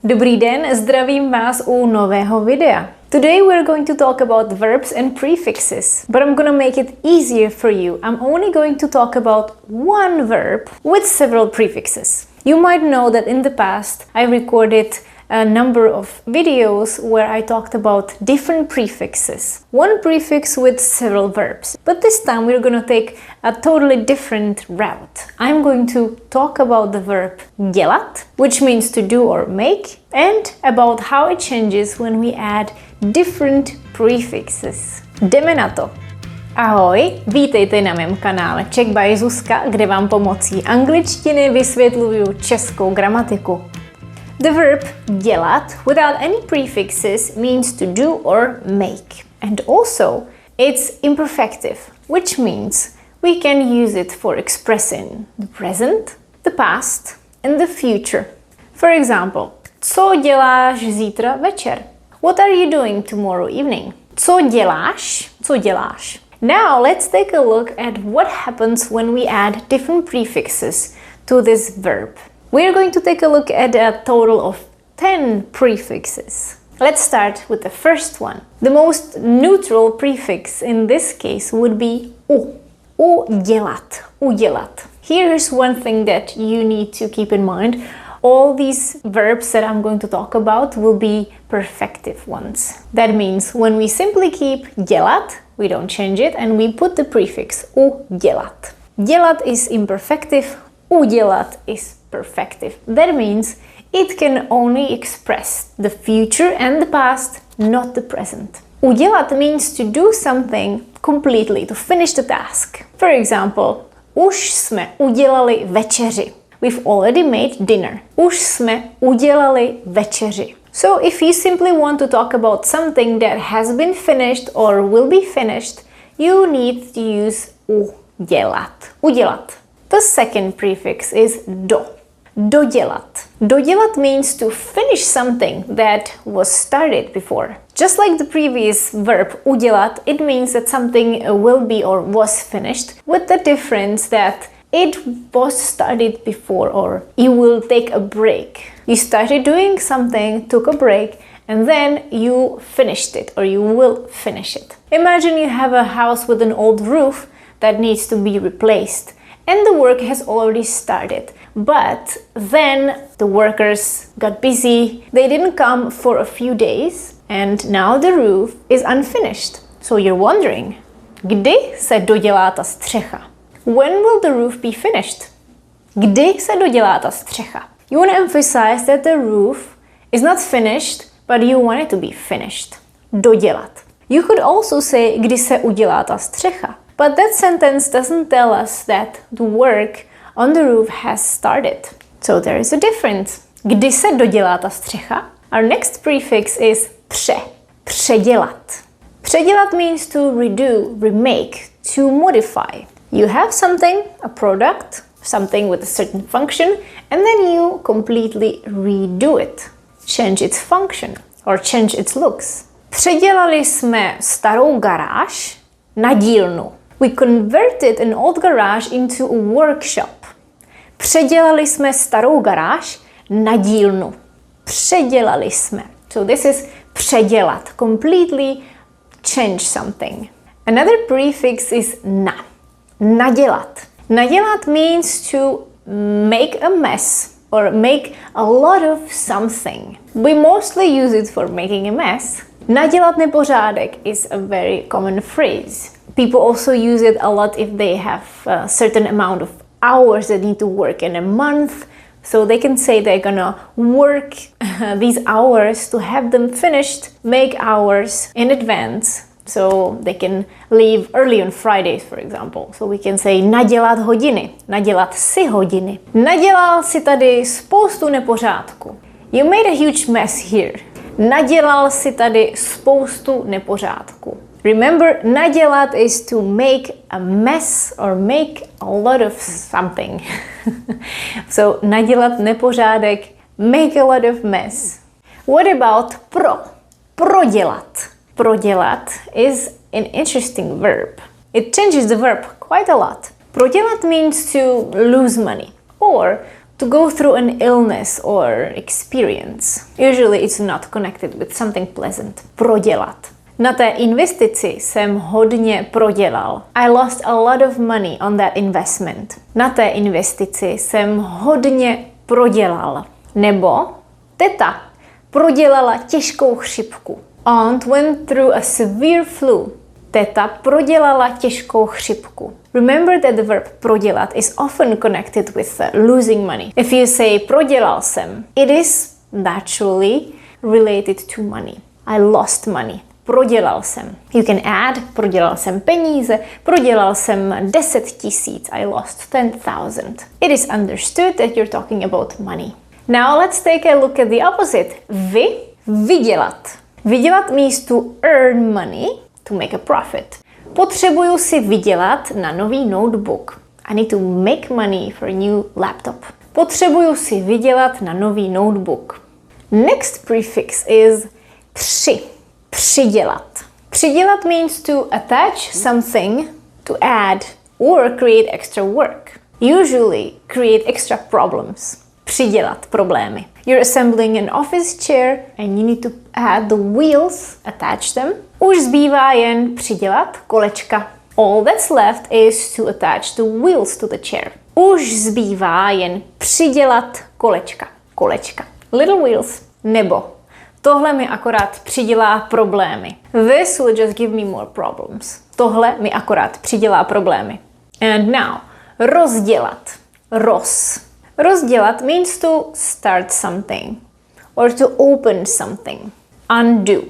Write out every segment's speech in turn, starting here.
Dobrý den, zdravím vás u nového videa. Today we're going to talk about verbs and prefixes, but I'm gonna make it easier for you. I'm only going to talk about one verb with several prefixes. You might know that in the past I recorded a number of videos where I talked about different prefixes. One prefix with several verbs. But this time we're going to take a totally different route. I'm going to talk about the verb dělat, which means to do or make, and about how it changes when we add different prefixes. Jdeme na to. Ahoj, vítejte na mém kanále Czech by Zuzka, kde vám pomocí angličtiny vysvětluju českou gramatiku. The verb dělat without any prefixes means to do or make. And also, it's imperfective, which means we can use it for expressing the present, the past, and the future. For example, co děláš zítra večer? What are you doing tomorrow evening? Co děláš? Co děláš? Now let's take a look at what happens when we add different prefixes to this verb. We are going to take a look at a total of 10 prefixes. Let's start with the first one. The most neutral prefix in this case would be u. Udělat. Udělat. Here's one thing that you need to keep in mind. All these verbs that I'm going to talk about will be perfective ones. That means when we simply keep dělat, we don't change it, and we put the prefix udělat. Dělat is imperfective, udělat is perfective. That means it can only express the future and the past, not the present. Udělat means to do something completely, to finish the task. For example, už jsme udělali večeři. We've already made dinner. Už jsme udělali večeři. So if you simply want to talk about something that has been finished or will be finished, you need to use udělat. Udělat. The second prefix is do. Dodělat. Dodělat means to finish something that was started before. Just like the previous verb udělat, it means that something will be or was finished, with the difference that it was started before, or you will take a break. You started doing something, took a break, and then you finished it, or you will finish it. Imagine you have a house with an old roof that needs to be replaced, and the work has already started. But then the workers got busy, they didn't come for a few days, and now the roof is unfinished. So you're wondering, kdy se dodělá ta střecha? When will the roof be finished? Kdy se dodělá ta střecha? You want to emphasize that the roof is not finished, but you want it to be finished. Dodělat. You could also say, kdy se udělá ta střecha. But that sentence doesn't tell us that the work on the roof has started. So there is a difference. Kdy se dodělá ta střecha? Our next prefix is pře. Předělat. Předělat means to redo, remake, to modify. You have something, a product, something with a certain function, and then you completely redo it. Change its function or change its looks. Předělali jsme starou garáž na dílnu. We converted an old garage into a workshop. Předělali jsme starou garáž na dílnu. Předělali jsme. So this is předělat. Completely change something. Another prefix is na. Nadělat. Nadělat means to make a mess or make a lot of something. We mostly use it for making a mess. Nadělat nepořádek is a very common phrase. People also use it a lot if they have a certain amount of hours they need to work in a month. So they can say they're gonna work these hours to have them finished, make hours in advance. So they can leave early on Fridays, for example. So we can say nadělat hodiny, nadělat si hodiny. Nadělal si tady spoustu nepořádku. You made a huge mess here. Nadělal si tady spoustu nepořádku. Remember, nadělat is to make a mess or make a lot of something. So nadělat nepořádek, make a lot of mess. What about pro? Prodělat. Prodělat is an interesting verb. It changes the verb quite a lot. Prodělat means to lose money or To go through an illness or experience. Usually it's not connected with something pleasant. Prodělat. Na té investici jsem hodně prodělal. I lost a lot of money on that investment. Na té investici jsem hodně prodělal. Nebo teta prodělala těžkou chřipku. Aunt went through a severe flu. Teta prodělala těžkou chřipku. Remember that the verb prodělat is often connected with losing money. If you say prodělal jsem, it is naturally related to money. I lost money. Prodělal jsem. You can add prodělal jsem peníze, prodělal jsem 10 000. I lost 10,000. It is understood that you're talking about money. Now let's take a look at the opposite. Vydělat. Vydělat means to earn money, to make a profit. Potřebuju si vydělat na nový notebook. I need to make money for a new laptop. Potřebuju si vydělat na nový notebook. Next prefix is Přidělat. Přidělat means to attach something, to add, or create extra work. Usually create extra problems. Přidělat problémy. You're assembling an office chair and you need to add the wheels, attach them. Už zbývá jen přidělat kolečka. All that's left is to attach the wheels to the chair. Už zbývá jen přidělat kolečka. Kolečka. Little wheels. Nebo tohle mi akorát přidělá problémy. This will just give me more problems. Tohle mi akorát přidělá problémy. And now, rozdělat. Rozdělat means to start something or to open something. Undo.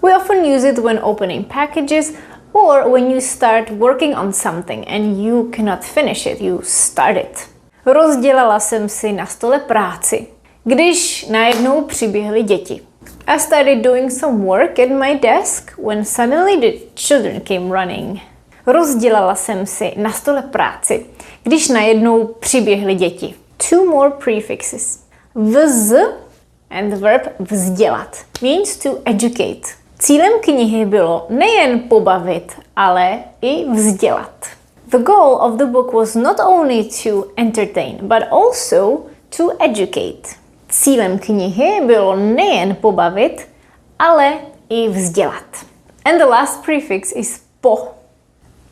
We often use it when opening packages or when you start working on something and you cannot finish it, you start it. Rozdělala jsem si na stole práci, když najednou přiběhly děti. I started doing some work at my desk when suddenly the children came running. Rozdělala jsem si na stole práci, když najednou přiběhly děti. Two more prefixes. Vz and the verb vzdělat means to educate. Cílem knihy bylo nejen pobavit, ale i vzdělat. The goal of the book was not only to entertain, but also to educate. Cílem knihy bylo nejen pobavit, ale i vzdělat. And the last prefix is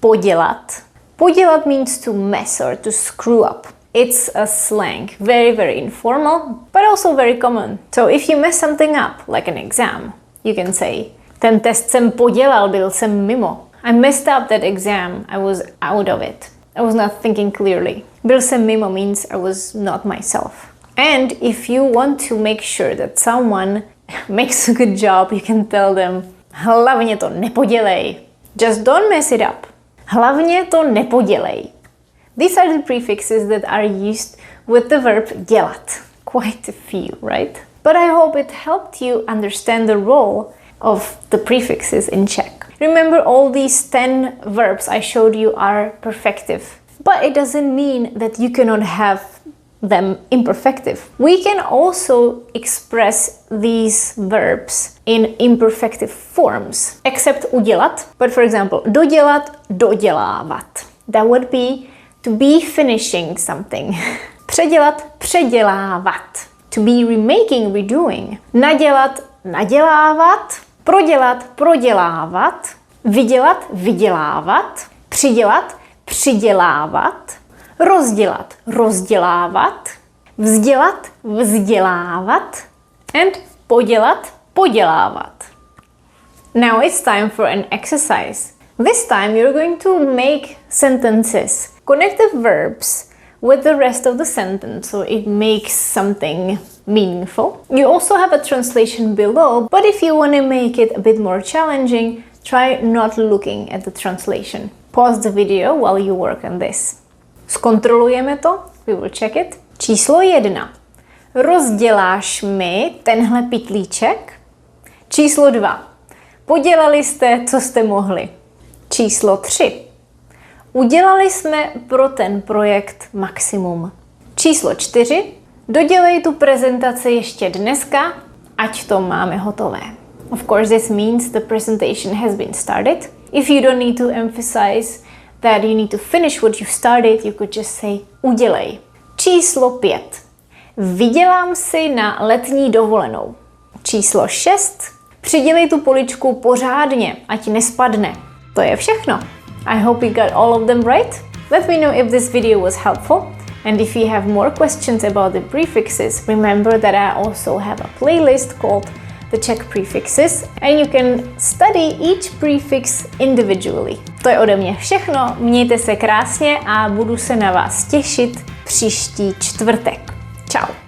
podělat. Podělat means to mess or to screw up. It's a slang, very informal, but also very common. So if you mess something up, like an exam, you can say, ten test jsem podělal, byl jsem mimo. I messed up that exam, I was out of it. I was not thinking clearly. Byl jsem mimo means I was not myself. And if you want to make sure that someone makes a good job, you can tell them, hlavně to nepodělej. Just don't mess it up. Hlavně to nepodělej. These are the prefixes that are used with the verb dělat. Quite a few, right? But I hope it helped you understand the role of the prefixes in Czech. Remember, all these 10 verbs I showed you are perfective. But it doesn't mean that you cannot have them imperfective. We can also express these verbs in imperfective forms, except udělat. But for example, dodělat, dodělávat. That would be to be finishing something. Předělat, předělávat. To be remaking, redoing. Nadělat, nadělávat. Prodělat, prodělávat. Vydělat, vydělávat. Přidělat, přidělávat. Rozdělat, rozdělávat. Vzdělat, vzdělávat. And podělat, podělávat. Now it's time for an exercise. This time you're going to make sentences. Connect the verbs with the rest of the sentence so it makes something meaningful. You also have a translation below, but if you want to make it a bit more challenging, try not looking at the translation. Pause the video while you work on this. Zkontrolujeme to, we will check it. Číslo 1. Rozděláš mi tenhle pytlíček? Číslo 2. Podělali jste, co jste mohli. Číslo 3. Udělali jsme pro ten projekt maximum. Číslo 4. Dodělej tu prezentaci ještě dneska, ať to máme hotové. Of course, this means the presentation has been started. If you don't need to emphasize that you need to finish what you started, you could just say udělej. Číslo 5. Vydělám si na letní dovolenou. Číslo 6. Přidělej tu poličku pořádně, ať nespadne. To je všechno. I hope you got all of them right. Let me know if this video was helpful. And if you have more questions about the prefixes, remember that I also have a playlist called the Czech Prefixes and you can study each prefix individually. To je ode mě všechno, mějte se krásně a budu se na vás těšit příští čtvrtek. Čau.